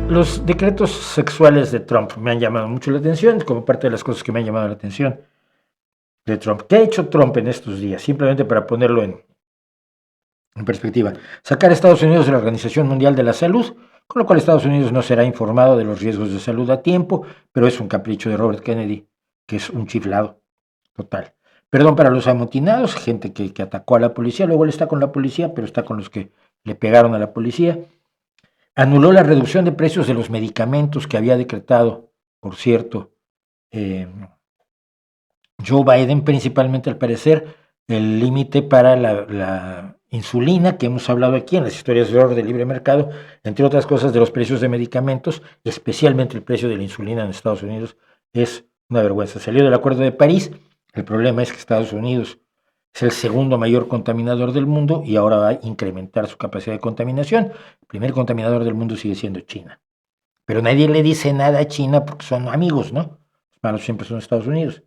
Los decretos sexuales de Trump me han llamado mucho la atención, como parte de las cosas que me han llamado la atención de Trump. ¿Qué ha hecho Trump en estos días? Simplemente para ponerlo en perspectiva. Sacar a Estados Unidos de la Organización Mundial de la Salud, con lo cual Estados Unidos no será informado de los riesgos de salud a tiempo, pero es un capricho de Robert Kennedy, que es un chiflado total. Perdón para los amotinados, gente que atacó a la policía, luego él está con la policía, pero está con los que le pegaron a la policía. Anuló la reducción de precios de los medicamentos que había decretado, por cierto, eh, Joe Biden, principalmente al parecer, el límite para la insulina, que hemos hablado aquí en las historias de oro del libre mercado, entre otras cosas de los precios de medicamentos, especialmente el precio de la insulina en Estados Unidos, es una vergüenza. Salió del Acuerdo de París, el problema es que Estados Unidos es el segundo mayor contaminador del mundo y ahora va a incrementar su capacidad de contaminación. El primer contaminador del mundo sigue siendo China. Pero nadie le dice nada a China porque son amigos, ¿no? Los malos siempre son Estados Unidos.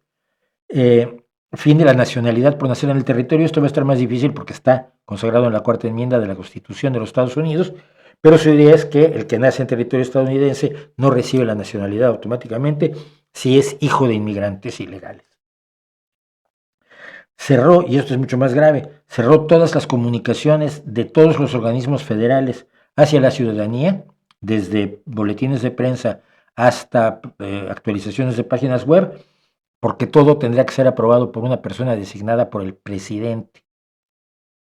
Fin de la nacionalidad por nacer en el territorio. Esto va a estar más difícil porque está consagrado en la cuarta enmienda de la Constitución de los Estados Unidos, pero su idea es que el que nace en territorio estadounidense no recibe la nacionalidad automáticamente si es hijo de inmigrantes ilegales. Cerró, y esto es mucho más grave, cerró todas las comunicaciones de todos los organismos federales hacia la ciudadanía, desde boletines de prensa hasta actualizaciones de páginas web, porque todo tendría que ser aprobado por una persona designada por el presidente.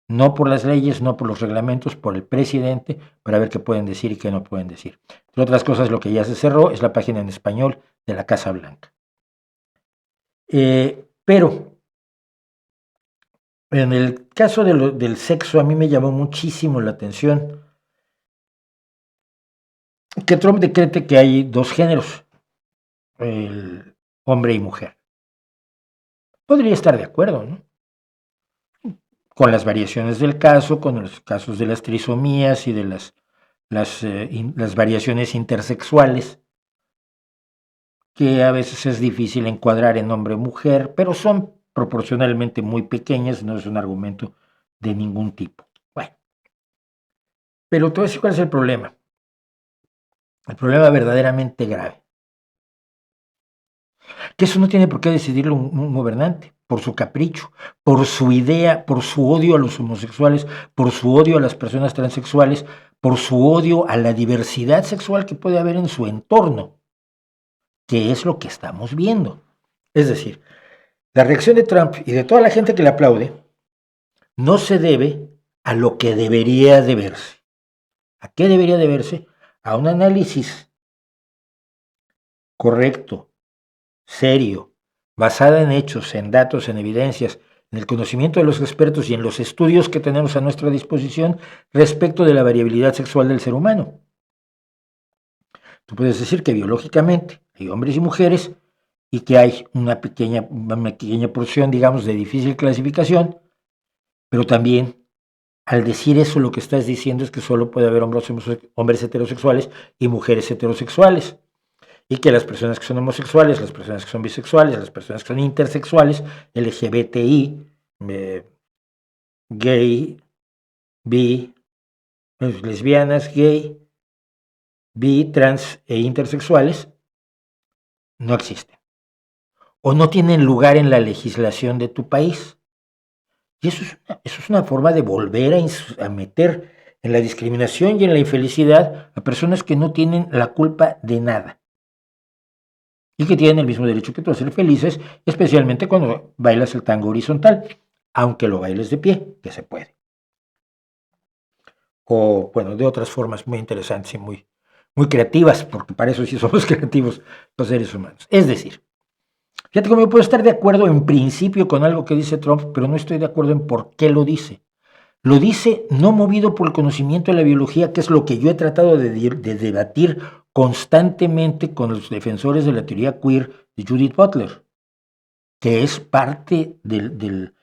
No por las leyes, no por los reglamentos, por el presidente, para ver qué pueden decir y qué no pueden decir. Entre otras cosas, lo que ya se cerró es la página en español de la Casa Blanca. Pero en el caso del sexo, a mí me llamó muchísimo la atención que Trump decrete que hay dos géneros, el hombre y mujer. Podría estar de acuerdo, ¿no? Con las variaciones del caso, con los casos de las trisomías y de las variaciones intersexuales, que a veces es difícil encuadrar en hombre o mujer, pero son proporcionalmente muy pequeñas, no es un argumento de ningún tipo. Bueno, pero te voy a decir cuál es el problema. El problema verdaderamente grave. Que eso no tiene por qué decidirlo un gobernante, por su capricho, por su idea, por su odio a los homosexuales, por su odio a las personas transexuales, por su odio a la diversidad sexual que puede haber en su entorno, que es lo que estamos viendo. Es decir, la reacción de Trump y de toda la gente que le aplaude no se debe a lo que debería de verse. ¿A qué debería de verse? A un análisis correcto, serio, basada en hechos, en datos, en evidencias, en el conocimiento de los expertos y en los estudios que tenemos a nuestra disposición respecto de la variabilidad sexual del ser humano. Tú puedes decir que biológicamente hay hombres y mujeres y que hay una pequeña porción, digamos, de difícil clasificación, pero también al decir eso lo que estás diciendo es que solo puede haber hombres heterosexuales y mujeres heterosexuales. Y que las personas que son homosexuales, las personas que son bisexuales, las personas que son intersexuales, LGBTI, gay, bi, lesbianas, gay, bi, trans e intersexuales, no existen. O no tienen lugar en la legislación de tu país. Y eso es una forma de volver a meter en la discriminación y en la infelicidad a personas que no tienen la culpa de nada. Y que tienen el mismo derecho que tú a ser felices, especialmente cuando bailas el tango horizontal, aunque lo bailes de pie, que se puede. O, bueno, de otras formas muy interesantes y muy creativas, porque para eso sí somos creativos los seres humanos. Es decir, fíjate cómo yo puedo estar de acuerdo en principio con algo que dice Trump, pero no estoy de acuerdo en por qué lo dice. Lo dice no movido por el conocimiento de la biología, que es lo que yo he tratado de debatir constantemente con los defensores de la teoría queer de Judith Butler, que es parte de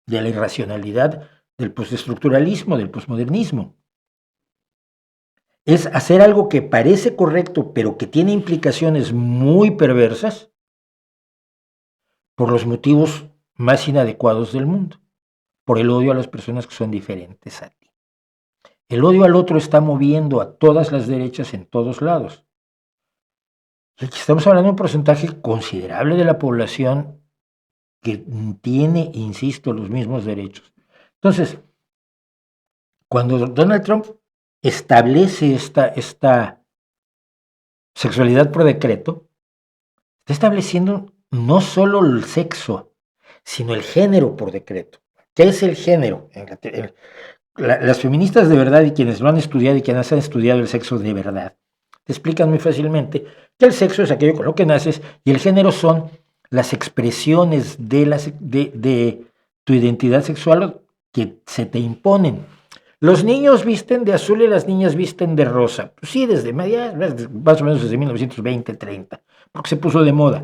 la irracionalidad del postestructuralismo, del posmodernismo. Es hacer algo que parece correcto, pero que tiene implicaciones muy perversas por los motivos más inadecuados del mundo, por el odio a las personas que son diferentes a ti. El odio al otro está moviendo a todas las derechas en todos lados. Estamos hablando de un porcentaje considerable de la población que tiene, insisto, los mismos derechos. Entonces, cuando Donald Trump establece esta sexualidad por decreto, está estableciendo no solo el sexo, sino el género por decreto. ¿Qué es el género? Las feministas de verdad y quienes lo han estudiado y quienes han estudiado el sexo de verdad, te explican muy fácilmente que el sexo es aquello con lo que naces y el género son las expresiones de tu identidad sexual que se te imponen. Los niños visten de azul y las niñas visten de rosa. Pues sí, desde más o menos desde 1920, 30, porque se puso de moda.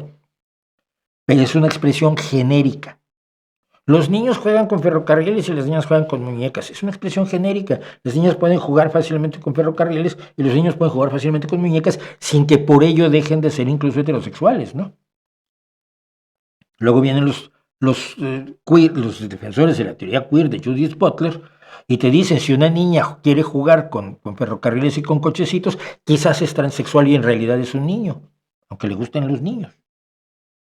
Pero es una expresión genérica. Los niños juegan con ferrocarriles y las niñas juegan con muñecas. Es una expresión genérica. Las niñas pueden jugar fácilmente con ferrocarriles y los niños pueden jugar fácilmente con muñecas sin que por ello dejen de ser incluso heterosexuales, ¿no? Luego vienen los defensores de la teoría queer de Judith Butler y te dicen, si una niña quiere jugar con ferrocarriles y con cochecitos, quizás es transexual y en realidad es un niño, aunque le gusten los niños.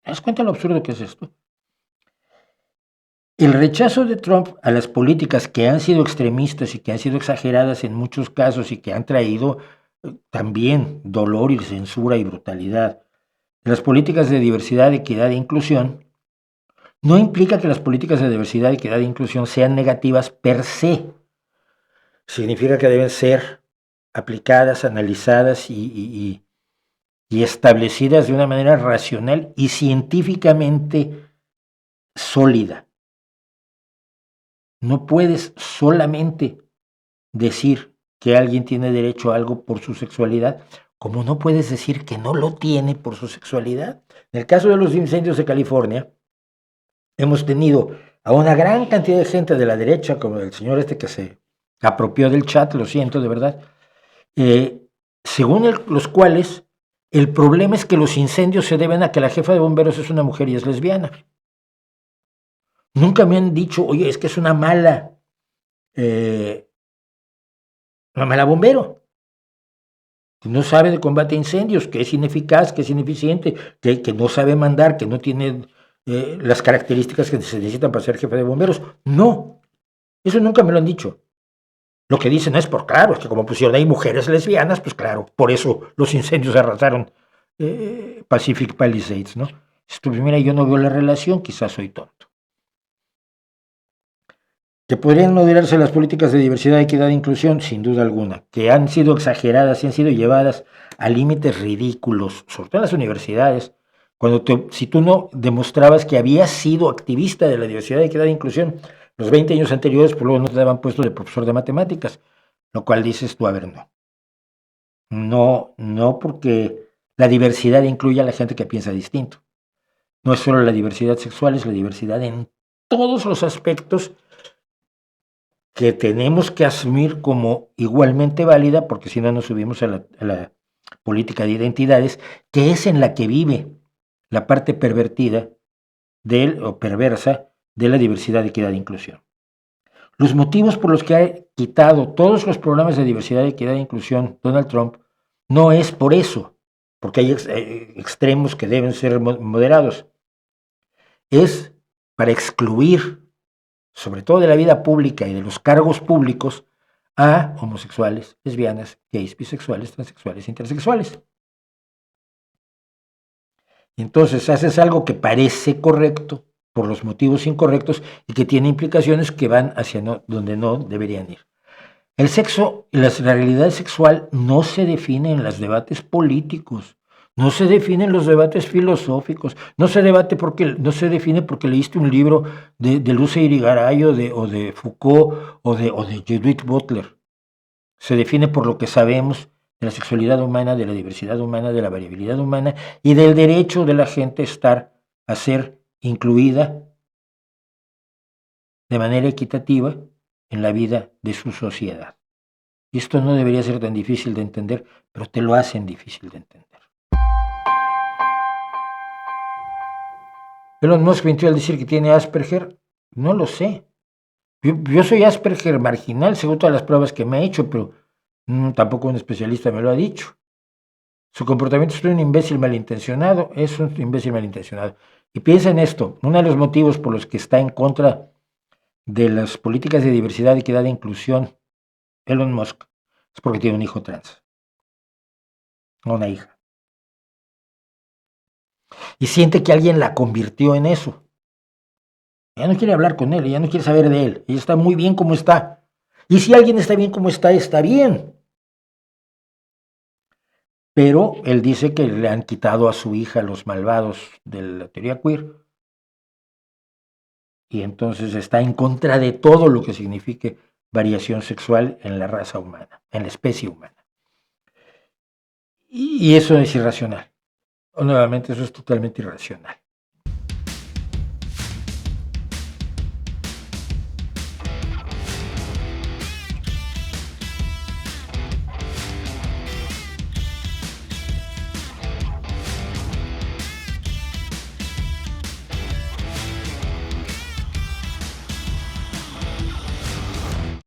¿Te das cuenta lo absurdo que es esto? El rechazo de Trump a las políticas que han sido extremistas y que han sido exageradas en muchos casos y que han traído también dolor y censura y brutalidad, las políticas de diversidad, equidad e inclusión, no implica que las políticas de diversidad, equidad e inclusión sean negativas per se. Significa que deben ser aplicadas, analizadas y establecidas de una manera racional y científicamente sólida. No puedes solamente decir que alguien tiene derecho a algo por su sexualidad, como no puedes decir que no lo tiene por su sexualidad. En el caso de los incendios de California, hemos tenido a una gran cantidad de gente de la derecha, como el señor este que se apropió del chat, lo siento de verdad, según los cuales el problema es que los incendios se deben a que la jefa de bomberos es una mujer y es lesbiana. Nunca me han dicho, oye, es que es una mala bombero, que no sabe de combate a incendios, que es ineficaz, que es ineficiente, que no sabe mandar, que no tiene las características que se necesitan para ser jefe de bomberos. No, eso nunca me lo han dicho. Lo que dicen es claro, es que como pusieron ahí mujeres lesbianas, pues claro, por eso los incendios arrasaron Pacific Palisades, ¿no? Pues mira, yo no veo la relación, quizás soy tonto. Que podrían moderarse las políticas de diversidad, equidad e inclusión, sin duda alguna, que han sido exageradas y han sido llevadas a límites ridículos, sobre todo en las universidades. Si tú no demostrabas que habías sido activista de la diversidad, equidad e inclusión los 20 años anteriores, pues luego no te daban puesto de profesor de matemáticas, lo cual dices tú, a ver, no. No porque la diversidad incluye a la gente que piensa distinto. No es solo la diversidad sexual, es la diversidad en todos los aspectos que tenemos que asumir como igualmente válida, porque si no nos subimos a la política de identidades, que es en la que vive la parte pervertida o perversa de la diversidad, equidad e inclusión. Los motivos por los que ha quitado todos los programas de diversidad, equidad e inclusión Donald Trump no es por eso, porque hay extremos que deben ser moderados. Es para excluir, sobre todo de la vida pública y de los cargos públicos, a homosexuales, lesbianas, gays, bisexuales, transexuales, intersexuales. Entonces haces algo que parece correcto por los motivos incorrectos y que tiene implicaciones que van hacia donde no deberían ir. El sexo y la realidad sexual no se define en los debates políticos, no se define en los debates filosóficos, no se define porque leíste un libro de Luce Irigaray o de Foucault o de Judith Butler. Se define por lo que sabemos de la sexualidad humana, de la diversidad humana, de la variabilidad humana y del derecho de la gente a ser incluida de manera equitativa en la vida de su sociedad. Y esto no debería ser tan difícil de entender, pero te lo hacen difícil de entender. Elon Musk mintió al decir que tiene Asperger. No lo sé. Yo soy Asperger marginal, según todas las pruebas que me he hecho, pero tampoco un especialista me lo ha dicho. Su comportamiento es un imbécil malintencionado, es un imbécil malintencionado. Y piensa en esto, uno de los motivos por los que está en contra de las políticas de diversidad, equidad e inclusión, Elon Musk, es porque tiene un hijo trans, o una hija. Y siente que alguien la convirtió en eso. Ella no quiere hablar con él, ella no quiere saber de él, ella está muy bien como está. Y si alguien está bien como está, está bien. Pero él dice que le han quitado a su hija los malvados de la teoría queer. Y entonces está en contra de todo lo que signifique variación sexual en la raza humana, en la especie humana. Y eso es irracional. Nuevamente, eso es totalmente irracional.